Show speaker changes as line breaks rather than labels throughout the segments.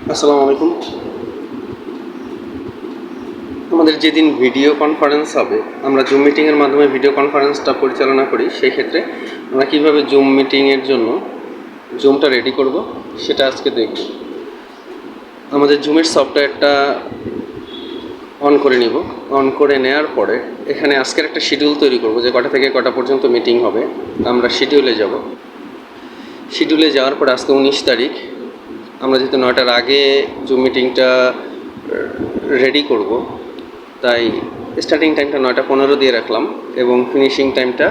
আসসালামু আলাইকুম। আমাদের যেদিন ভিডিও কনফারেন্স হবে, আমরা জুম মিটিংয়ের মাধ্যমে ভিডিও কনফারেন্সটা পরিচালনা করি। সেই ক্ষেত্রে আমরা কীভাবে জুম মিটিংয়ের জন্য জুমটা রেডি করব সেটা আজকে দেখব। আমাদের জুমের সফটওয়্যারটা অন করে নিব। অন করে নেওয়ার পরে এখানে আজকের একটা শিডিউল তৈরি করব যে কটা থেকে কটা পর্যন্ত মিটিং হবে। আমরা শিডিউলে যাব। শিডিউলে যাওয়ার পরে আজকে 19 তারিখ, আমরা যেহেতু 9টার আগে জুম মিটিংটা রেডি করব, তাই স্টার্টিং টাইমটা 9:15 দিয়ে রাখলাম এবং ফিনিশিং টাইমটা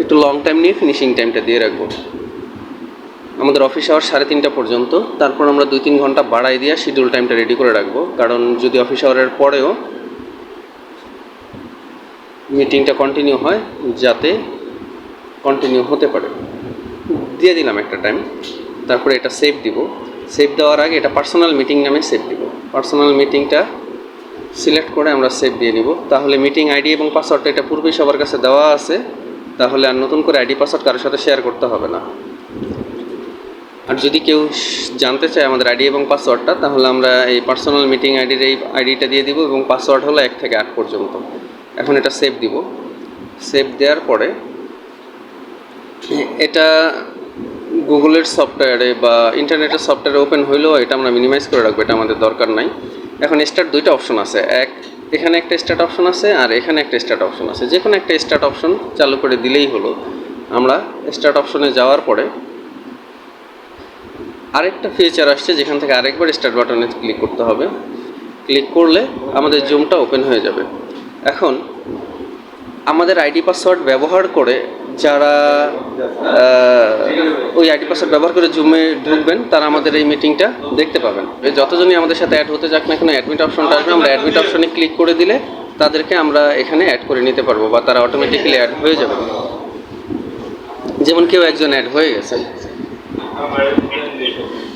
একটু লং টাইম নিয়ে ফিনিশিং টাইমটা দিয়ে রাখবো। আমাদের অফিস আওয়ার 3:30 পর্যন্ত। তারপর আমরা 2-3 ঘন্টা বাড়াই দিয়ে শিডিউল টাইমটা রেডি করে রাখবো, কারণ যদি অফিস আওয়ারের পরেও মিটিংটা কন্টিনিউ হয়, যাতে কন্টিনিউ হতে পারে। দিয়ে দিলাম একটা টাইম। তারপরে এটা সেভ দিব। সেভ দেওয়ার আগে এটা পার্সোনাল মিটিং নামে সেভ দিব। পার্সোনাল মিটিংটা সিলেক্ট করে আমরা সেভ দিয়ে নিব। তাহলে মিটিং আইডি এবং পাসওয়ার্ডটা এটা পূর্বেই সবার কাছে দেওয়া আছে, তাহলে আর নতুন করে আইডি পাসওয়ার্ড কারোর সাথে শেয়ার করতে হবে না। আর যদি কেউ জানতে চায় আমাদের আইডি এবং পাসওয়ার্ডটা, তাহলে আমরা এই পার্সোনাল মিটিং আইডির এই আইডিটা দিয়ে দিব এবং পাসওয়ার্ড হলো 1 থেকে 8 পর্যন্ত। এখন এটা সেভ দিব। সেভ দেওয়ার পরে এটা গুগলের সফটওয়্যারে বা ইন্টারনেটের সফটওয়্যারে ওপেন হইলেও এটা আমরা মিনিমাইজ করে রাখবো, এটা আমাদের দরকার নাই। এখন স্টার্ট 2টা অপশন আছে, এখানে একটা স্টার্ট অপশন আছে আর এখানে একটা স্টার্ট অপশন আছে। যে কোনো একটা স্টার্ট অপশন চালু করে দিলেই হলো। আমরা স্টার্ট অপশনে যাওয়ার পরে আরেকটা ফিচার আসছে, যেখান থেকে আরেকবার স্টার্ট বাটনে ক্লিক করতে হবে। ক্লিক করলে আমাদের জুমটা ওপেন হয়ে যাবে। এখন আমাদের আইডি পাসওয়ার্ড ব্যবহার করে যারা ওই আইডি পাসওয়ার্ড ব্যবহার করে জুমে ঢুকবেন, তারা আমাদের এই মিটিংটা দেখতে পাবেন। যতজনই আমাদের সাথে অ্যাড হতে যাক না কেন, অ্যাডমিট অপশনটা আসবে। আমরা অ্যাডমিট অপশনে ক্লিক করে দিলে তাদেরকে আমরা এখানে অ্যাড করে নিতে পারবো, বা তারা অটোমেটিক্যালি অ্যাড হয়ে যাবে। যেমন কেউ একজন অ্যাড হয়ে গেছেন,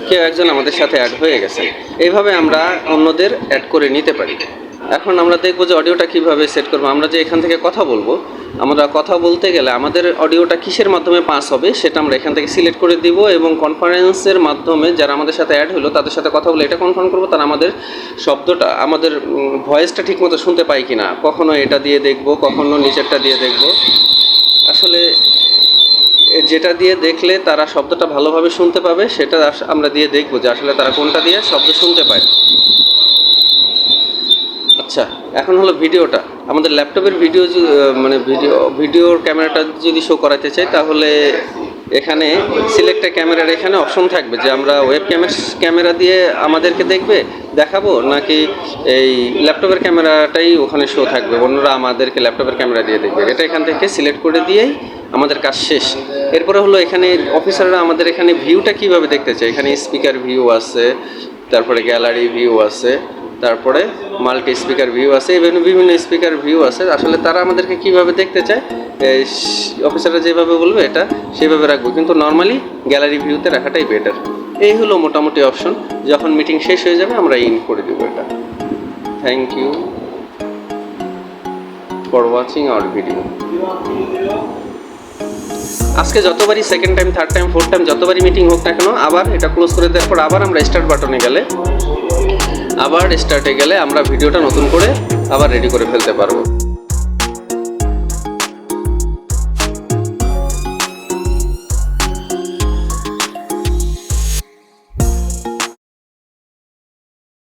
কেউ একজন আমাদের সাথে অ্যাড হয়ে গেছেন। এইভাবে আমরা অন্যদের অ্যাড করে নিতে পারি। এখন আমরা দেখবো যে অডিওটা কীভাবে সেট করবো। আমরা যে এখান থেকে কথা বলবো, আমরা কথা বলতে গেলে আমাদের অডিওটা কিসের মাধ্যমে পাস হবে সেটা আমরা এখান থেকে সিলেক্ট করে দিব, এবং কনফারেন্সের মাধ্যমে যারা আমাদের সাথে অ্যাড হলো তাদের সাথে কথা বলে এটা কনফার্ম করবো তারা আমাদের শব্দটা, আমাদের ভয়েসটা ঠিকমতো শুনতে পাই কি না। কখনো এটা দিয়ে দেখবো, কখনো নিচেরটা দিয়ে দেখবো। আসলে যেটা দিয়ে দেখলে তারা শব্দটা ভালোভাবে শুনতে পাবে সেটা আমরা দিয়ে দেখবো যে আসলে তারা কোনটা দিয়ে শব্দ শুনতে পায়। আচ্ছা, এখন হলো ভিডিওটা। আমাদের ল্যাপটপের ভিডিও মানে ভিডিওর ক্যামেরাটা যদি শো করাতে চাই, তাহলে এখানে সিলেক্ট এ ক্যামেরার এখানে অপশন থাকবে যে আমরা ওয়েব ক্যামেরা দিয়ে আমাদেরকে দেখাবো, নাকি এই ল্যাপটপের ক্যামেরাটাই ওখানে শো থাকবে, অন্যরা আমাদেরকে ল্যাপটপের ক্যামেরা দিয়ে দেখবে। এটা এখান থেকে সিলেক্ট করে দিয়েই আমাদের কাজ শেষ। এরপরে হলো এখানে অফিসাররা আমাদের এখানে ভিউটা কীভাবে দেখতে চায়। এখানে স্পিকার ভিউ আছে, তারপরে গ্যালারি ভিউ আছে, তারপরে মাল্টি স্পিকার ভিউ আছে, বিভিন্ন স্পিকার ভিউ আছে। আসলে তারা আমাদেরকে কীভাবে দেখতে চায়, অফিসাররা যেভাবে বলবে এটা সেভাবে রাখবো, কিন্তু নর্মালি গ্যালারি ভিউতে রাখাটাই বেটার। এই হলো মোটামুটি অপশন। যখন মিটিং শেষ হয়ে যাবে আমরা ইন করে দেবো এটা। Thank you for watching our video. আজকে যতবারই second time, third time, fourth time যতবারই মিটিং হোক না কেন, আবার এটা ক্লোজ করে দেওয়ার পর আবার আমরা স্টার্ট বাটনে গেলে, আবার স্টার্টে গেলে আমরা ভিডিওটা নতুন করে আবার রেডি করে ফেলতে পারবো।